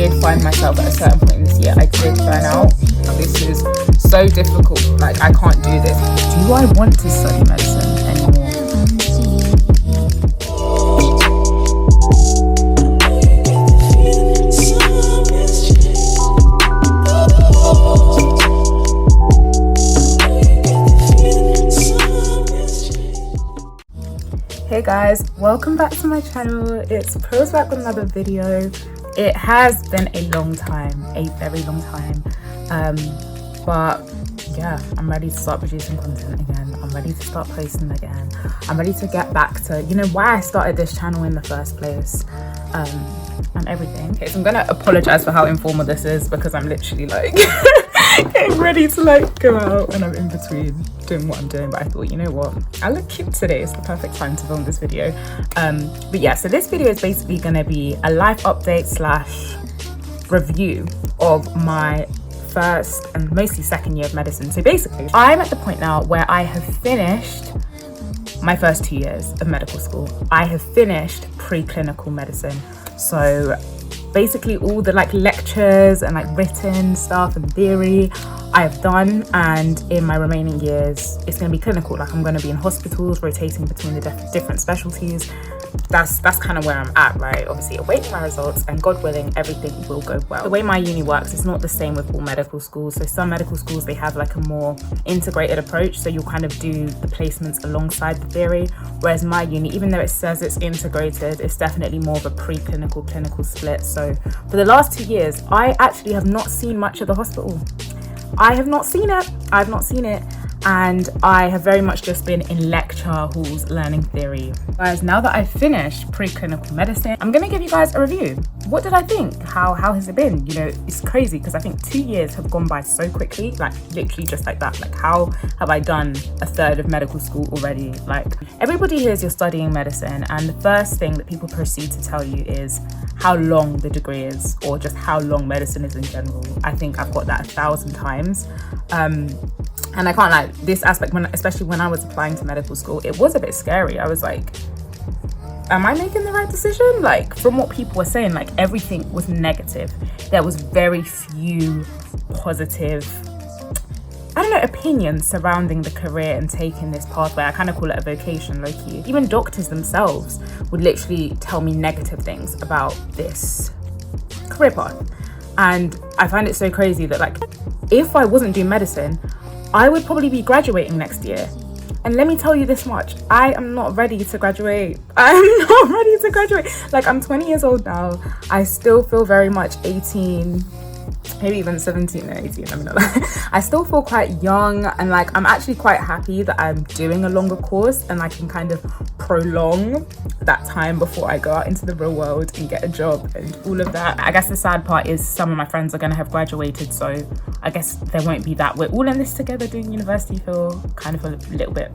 did find myself at a certain point in this year, I did burn out. This is so difficult. Like, I can't do this. Do I want to study medicine anymore? Hey guys, welcome back to my channel. It's Pros back with another video. It has been a long time, a very long time, but yeah, I'm ready to start producing content again. I'm ready to start posting again. I'm ready to get back to, you know, why I started this channel in the first place, and everything. Okay, so I'm gonna apologize for how informal this is because I'm literally like getting ready to like go out and I'm in between doing what I'm doing. But I thought, you know what, I look cute today, it's the perfect time to film this video. But yeah, so this video is basically gonna be a life update slash review of my first and mostly second year of medicine. So basically, I'm at the point now where I have finished my first 2 years of medical school. I have finished preclinical medicine. So basically all the like lectures and like written stuff and theory I have done, and in my remaining years it's going to be clinical. Like, I'm going to be in hospitals rotating between the different specialties. That's kind of where I'm at, right? Obviously awaiting my results, and God willing everything will go well. The way my uni works, it's not the same with all medical schools. So some medical schools, they have like a more integrated approach, so you'll kind of do the placements alongside the theory, whereas my uni, even though it says it's integrated, it's definitely more of a preclinical clinical split. So for the last 2 years, I actually have not seen much of the hospital. I have not seen it. And I have very much just been in lecture halls learning theory. Guys, now that I've finished preclinical medicine, I'm gonna give you guys a review. What did I think? How has it been? You know, it's crazy because I think 2 years have gone by so quickly, like literally just like that. Like, how have I done a third of medical school already? Like, everybody hears you're studying medicine, and the first thing that people proceed to tell you is how long the degree is, or just how long medicine is in general. I think I've got that 1,000 times. And I can't lie, this aspect, especially when I was applying to medical school, it was a bit scary. I was like, am I making the right decision? Like, from what people were saying, like everything was negative. There was very few positive, I don't know, opinions surrounding the career and taking this pathway. I kind of call it a vocation, low-key. Even doctors themselves would literally tell me negative things about this career path. And I find it so crazy that, like, if I wasn't doing medicine, I would probably be graduating next year. And let me tell you this much, I am not ready to graduate. I'm not ready to graduate. Like, I'm 20 years old now. I still feel very much 18, maybe even 17 or 18, I mean, I still feel quite young, and like I'm actually quite happy that I'm doing a longer course and I can kind of prolong that time before I go out into the real world and get a job and all of that. I guess the sad part is some of my friends are going to have graduated, so I guess there won't be that. We're all in this together doing university, feel kind of a little bit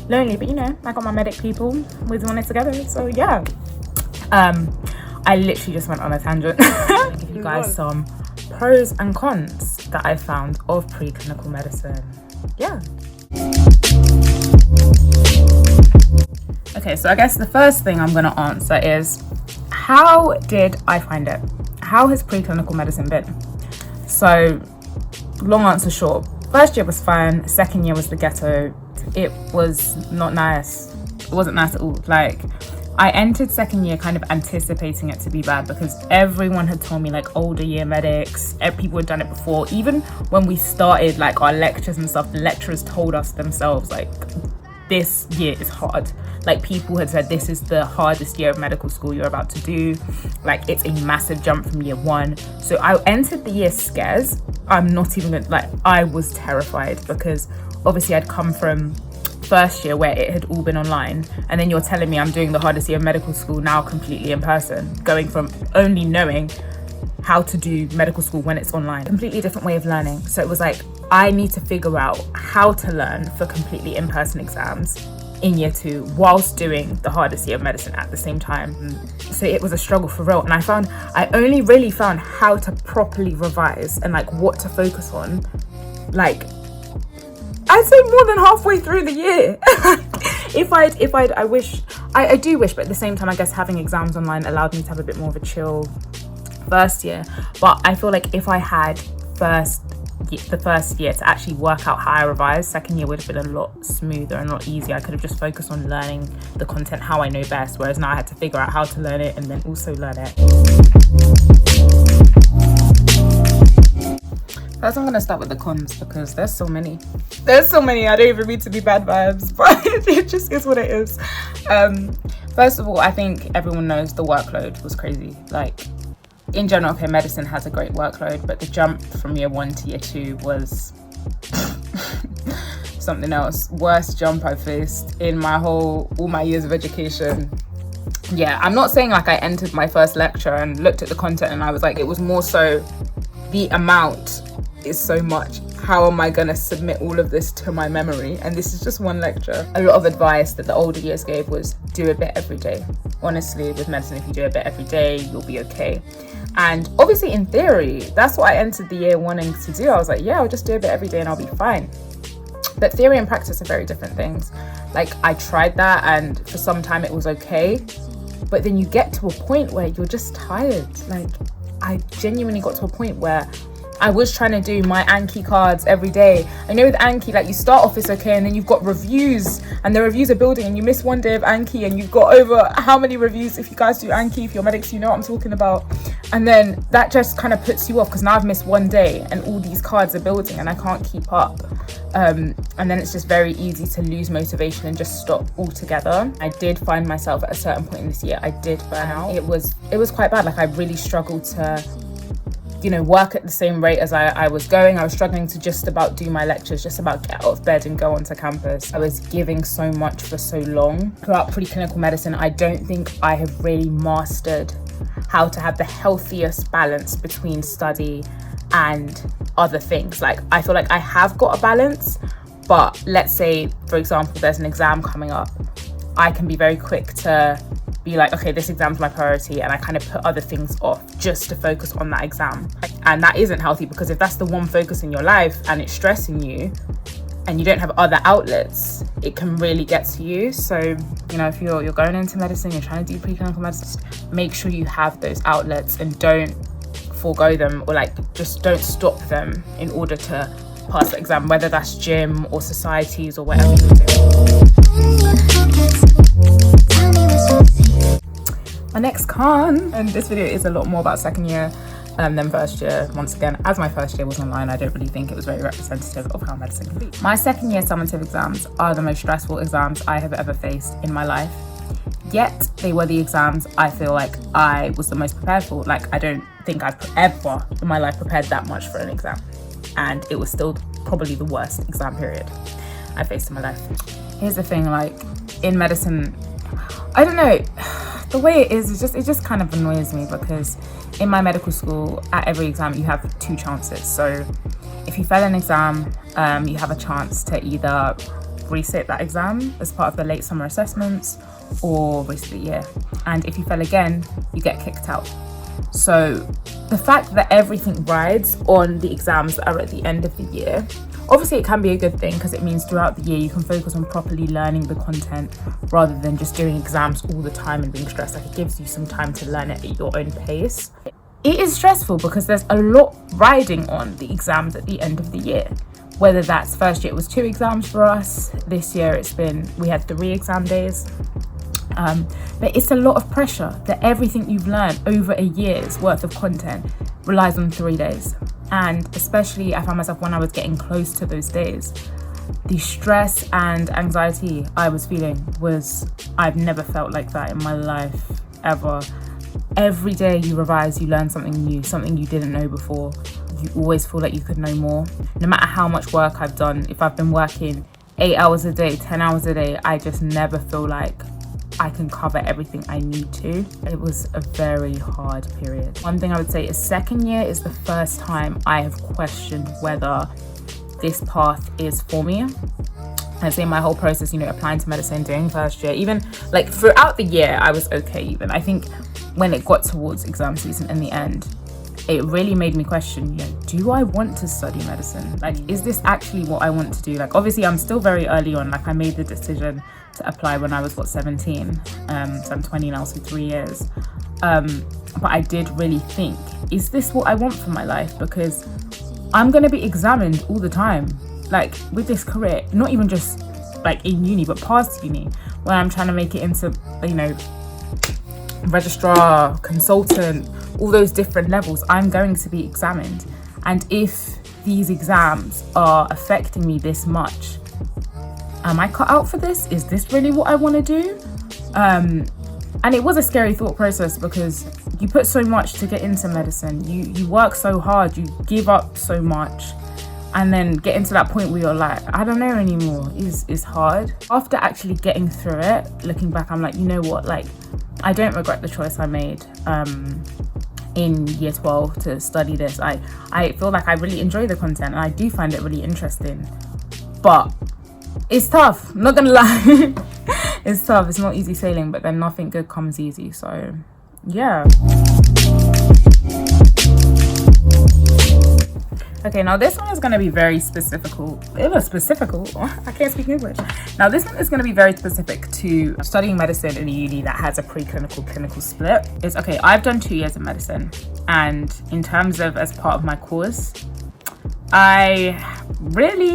lonely, but you know, I got my medic people, we're doing it together, so yeah. I literally just went on a tangent. I'll give you guys some pros and cons that I found of preclinical medicine. Yeah. Okay, so I guess the first thing I'm going to answer is, how did I find it? How has preclinical medicine been? So, long answer short, first year was fine, second year was the ghetto. It was not nice. It wasn't nice at all. Like, I entered second year kind of anticipating it to be bad because everyone had told me, like, older year medics, people had done it before. Even when we started like our lectures and stuff, the lecturers told us themselves, like, this year is hard. Like, people had said, this is the hardest year of medical school you're about to do. Like, it's a massive jump from year one. So I entered the year scares. I'm not even gonna, like, I was terrified because obviously I'd come from first year where it had all been online, and then you're telling me I'm doing the hardest year of medical school now completely in person, going from only knowing how to do medical school when it's online, completely different way of learning. So it was like, I need to figure out how to learn for completely in-person exams in year two whilst doing the hardest year of medicine at the same time. So it was a struggle for real, and I only really found how to properly revise and like what to focus on, like I'd say more than halfway through the year. I do wish, but at the same time, I guess having exams online allowed me to have a bit more of a chill first year. But I feel like if I had the first year to actually work out how I revised, second year would have been a lot smoother and a lot easier. I could have just focused on learning the content how I know best, whereas now I had to figure out how to learn it and then also learn it. First, I'm gonna start with the cons because there's so many. I don't even mean to be bad vibes, but it just is what it is. First of all, I think everyone knows the workload was crazy. Like, in general, okay, medicine has a great workload, but the jump from year 1 to year 2 was something else. Worst jump I faced in all my years of education. Yeah, I'm not saying like I entered my first lecture and looked at the content and I was like, it was more so the amount is so much. How am I gonna submit all of this to my memory? And this is just one lecture. A lot of advice that the older years gave was do a bit every day. Honestly, with medicine, if you do a bit every day, you'll be okay. And obviously in theory, that's what I entered the year wanting to do. I was like, yeah, I'll just do a bit every day and I'll be fine. But theory and practice are very different things. Like, I tried that and for some time it was okay. But then you get to a point where you're just tired. Like, I genuinely got to a point where I was trying to do my Anki cards every day. I know with Anki, like, you start off it's okay and then you've got reviews and the reviews are building and you miss one day of Anki and you've got over how many reviews. If you guys do Anki, if you're medics, you know what I'm talking about. And then that just kind of puts you off because now I've missed one day and all these cards are building and I can't keep up. And then it's just very easy to lose motivation and just stop altogether. I did find myself at a certain point in this year, I did burn out. It was quite bad. Like, I really struggled to, work at the same rate as I was going. I was struggling to just about do my lectures, just about get out of bed and go onto campus. I was giving so much for so long. Throughout preclinical medicine, I don't think I have really mastered how to have the healthiest balance between study and other things. Like, I feel like I have got a balance, but let's say, for example, there's an exam coming up. I can be very quick to be like, okay, this exam's my priority, and I kind of put other things off just to focus on that exam. And that isn't healthy, because if that's the one focus in your life and it's stressing you and you don't have other outlets, it can really get to you. So, if you're going into medicine, you're trying to do preclinical medicine, make sure you have those outlets and don't forego them, or just don't stop them in order to pass the exam, whether that's gym or societies or whatever you're doing. My next con, and this video is a lot more about second year than first year. Once again, as my first year was online, I don't really think it was very representative of how medicine can be. My second year summative exams are the most stressful exams I have ever faced in my life. Yet they were the exams I feel like I was the most prepared for. Like, I don't think I've ever in my life prepared that much for an exam. And it was still probably the worst exam period I faced in my life. Here's the thing, like, in medicine, I don't know, the way it is, it just kind of annoys me, because in my medical school, at every exam, you have 2 chances. So if you fail an exam, you have a chance to either resit that exam as part of the late summer assessments or resit the year. And if you fail again, you get kicked out. So the fact that everything rides on the exams that are at the end of the year, obviously it can be a good thing, because it means throughout the year you can focus on properly learning the content rather than just doing exams all the time and being stressed. Like, it gives you some time to learn it at your own pace. It is stressful because there's a lot riding on the exams at the end of the year. Whether that's first year, it was 2 exams for us. This year we had 3 exam days. But it's a lot of pressure that everything you've learned over a year's worth of content relies on 3 days. And especially I found myself when I was getting close to those days, the stress and anxiety I was feeling I've never felt like that in my life, ever. Every day you revise, you learn something new, something you didn't know before. You always feel like you could know more. No matter how much work I've done, if I've been working 8 hours a day, 10 hours a day, I just never feel like I can cover everything I need to. It was a very hard period. One thing I would say is second year is the first time I have questioned whether this path is for me. I say my whole process, applying to medicine, doing first year, even like throughout the year, I was okay. Even I think when it got towards exam season in the end, it really made me question, do I want to study medicine? Like, is this actually what I want to do? Like, obviously I'm still very early on. Like, I made the decision to apply when I was 17. So I'm 20 now, so 3 years. but I did really think, is this what I want for my life? Because I'm going to be examined all the time, like with this career, not even just like in uni, but past uni, where I'm trying to make it into, you know, registrar, consultant, all those different levels. I'm going to be examined. And if these exams are affecting me this much, am I cut out for this? Is this really what I want to do? And it was a scary thought process, because you put so much to get into medicine. You work so hard, you give up so much, and then getting to that point where you're like, I don't know anymore, is hard. After actually getting through it, looking back, I'm like, you know what, like, I don't regret the choice I made in year 12 to study this. I feel like I really enjoy the content, and I do find it really interesting, but it's tough, I'm not gonna lie. It's tough, it's not easy sailing, but then nothing good comes easy, so yeah. Okay, now this one is going to be very specific. I can't speak English. Now this one is going to be very specific to studying medicine in a uni that has a preclinical clinical split. It's okay, I've done 2 years of medicine, and in terms of as part of my course, I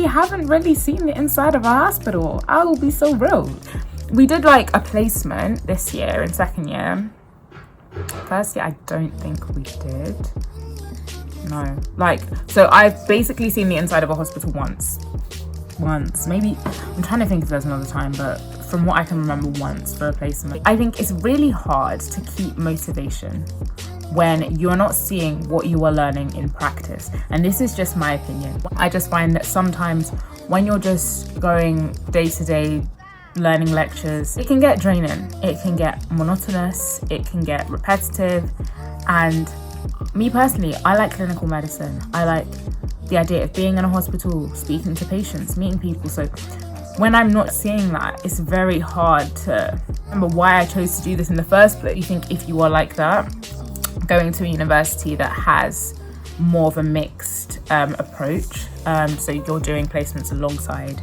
haven't really seen the inside of a hospital. I will be so real. We did like a placement this year in second year. First year, I don't think we did. No, like, so I've basically seen the inside of a hospital once, maybe. I'm trying to think if there's another time, but from what I can remember, once for a placement. I think it's really hard to keep motivation when you're not seeing what you are learning in practice. And this is just my opinion. I just find that sometimes when you're just going day to day learning lectures, it can get draining, it can get monotonous, it can get repetitive. And me personally, I like clinical medicine. I like the idea of being in a hospital, speaking to patients, meeting people. So when I'm not seeing that, it's very hard to remember why I chose to do this in the first place. You think if you are like that, going to a university that has more of a mixed approach, so you're doing placements alongside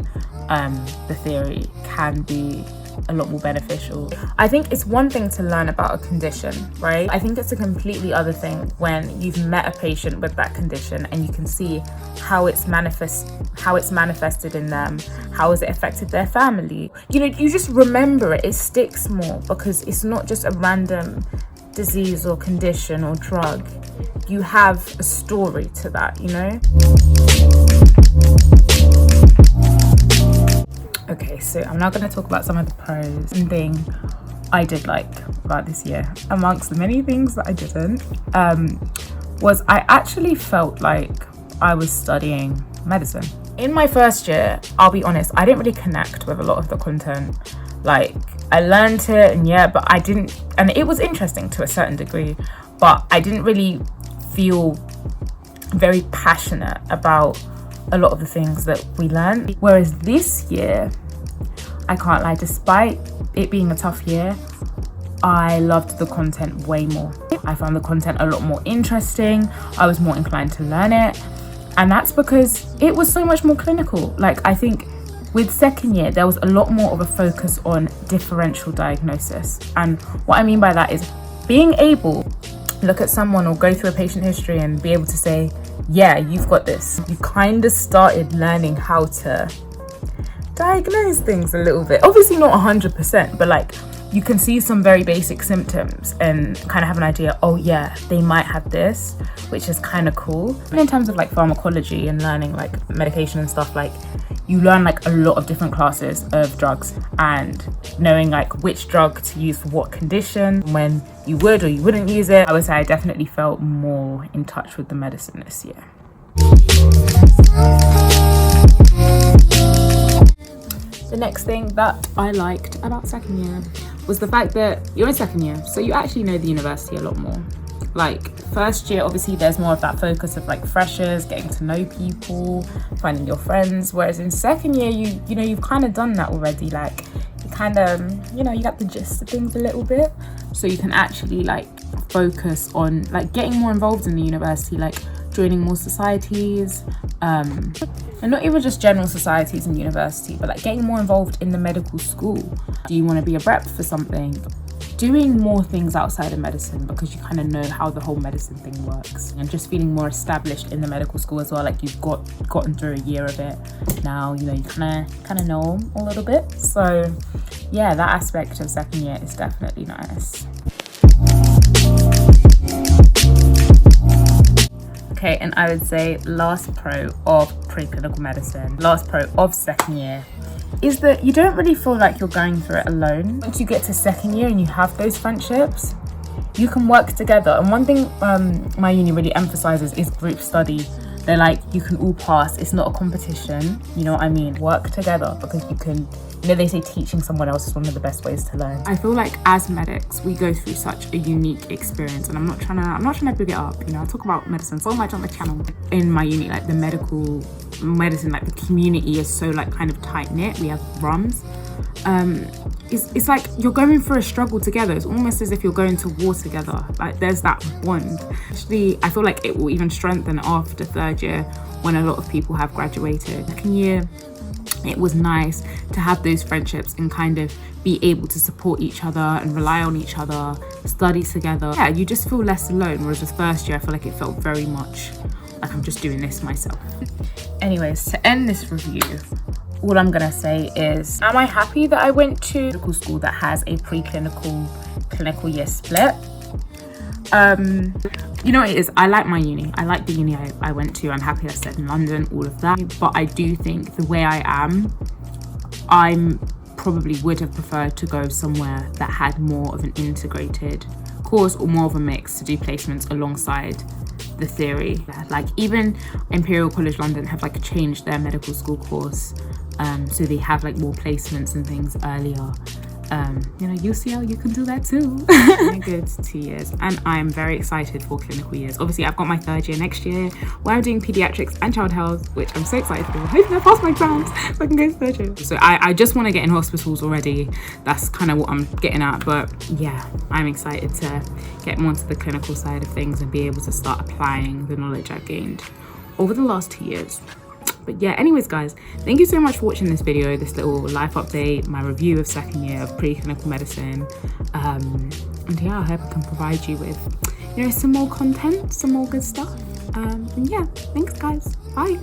the theory, can be a lot more beneficial. I think it's one thing to learn about a condition, right? I think it's a completely other thing when you've met a patient with that condition and you can see how it's manifested in them, how has it affected their family. You know, you just remember it sticks more, because it's not just a random disease or condition or drug. You have a story to that, you know? Okay, so I'm now going to talk about some of the pros. One thing I did like about this year, amongst the many things that I didn't, was I actually felt like I was studying medicine. In my first year, I'll be honest, I didn't really connect with a lot of the content. Like, I learned it, and yeah, but I didn't, and it was interesting to a certain degree, but I didn't really feel very passionate about a lot of the things that we learned. Whereas this year, I can't lie, despite it being a tough year, I loved the content way more. I found the content a lot more interesting. I was more inclined to learn it, and that's because it was so much more clinical. Like, I think with second year, there was a lot more of a focus on differential diagnosis. And what I mean by that is being able to look at someone or go through a patient history and be able to say, yeah, you've got this. You kind of started learning how to diagnose things a little bit. Obviously not 100%, but like you can see some very basic symptoms and kind of have an idea, oh yeah, they might have this, which is kind of cool. And in terms of like pharmacology and learning like medication and stuff, like you learn like a lot of different classes of drugs and knowing like which drug to use for what condition, when you would or you wouldn't use it. I would say I definitely felt more in touch with the medicine this year. The next thing that I liked about second year was the fact that you're in second year, so you actually know the university a lot more. Like first year, obviously there's more of that focus of like freshers, getting to know people, finding your friends, whereas in second year, you know, you've kind of done that already. Like you kind of, you know, you got the gist of things a little bit, so you can actually like focus on like getting more involved in the university, like joining more societies, and not even just general societies in university, but like getting more involved in the medical school. Do you want to be a rep for something? doing more things outside of medicine because you kind of know how the whole medicine thing works, and just feeling more established in the medical school as well. Like you've gotten through a year of it now, you know, you kind of know a little bit. So yeah, that aspect of second year is definitely nice. Okay, and I would say last pro of preclinical medicine, last pro of second year, is that you don't really feel like you're going through it alone. Once you get to second year and you have those friendships, you can work together. And one thing my uni really emphasizes is group study. They're like, you can all pass, it's not a competition, you know what I mean? Work together, because you can, you know, they say teaching someone else is one of the best ways to learn. I feel like as medics, we go through such a unique experience, and I'm not trying to big it up, you know, I talk about medicine so much on the channel. In my uni, like the medical medicine, like the community is so like kind of tight knit. We have RUMs. It's like you're going through a struggle together. It's almost as if you're going to war together. Like there's that bond. Actually, I feel like it will even strengthen after third year when a lot of people have graduated. Second year, it was nice to have those friendships and kind of be able to support each other and rely on each other, study together. Yeah, you just feel less alone. Whereas the first year, I feel like it felt very much like I'm just doing this myself. Anyways, to end this review, all I'm gonna say is, am I happy that I went to medical school that has a preclinical clinical year split? You know what it is, I like my uni. I like the uni I went to. I'm happy I stayed in London, all of that. But I do think the way I probably would have preferred to go somewhere that had more of an integrated course or more of a mix to do placements alongside the theory. Like even Imperial College London have like changed their medical school course, so they have like more placements and things earlier. You know, UCL, you can do that too. A good 2 years, and I'm very excited for clinical years. Obviously, I've got my third year next year where I'm doing pediatrics and child health, which I'm so excited for. Hopefully I pass my exams so I can go to third year. So I just want to get in hospitals already. That's kind of what I'm getting at. But yeah, I'm excited to get more into the clinical side of things and be able to start applying the knowledge I've gained over the last 2 years. But yeah, anyways guys, thank you so much for watching this video, this little life update, my review of second year of preclinical medicine. And yeah, I hope I can provide you with, you know, some more content, some more good stuff. And yeah, thanks guys, bye.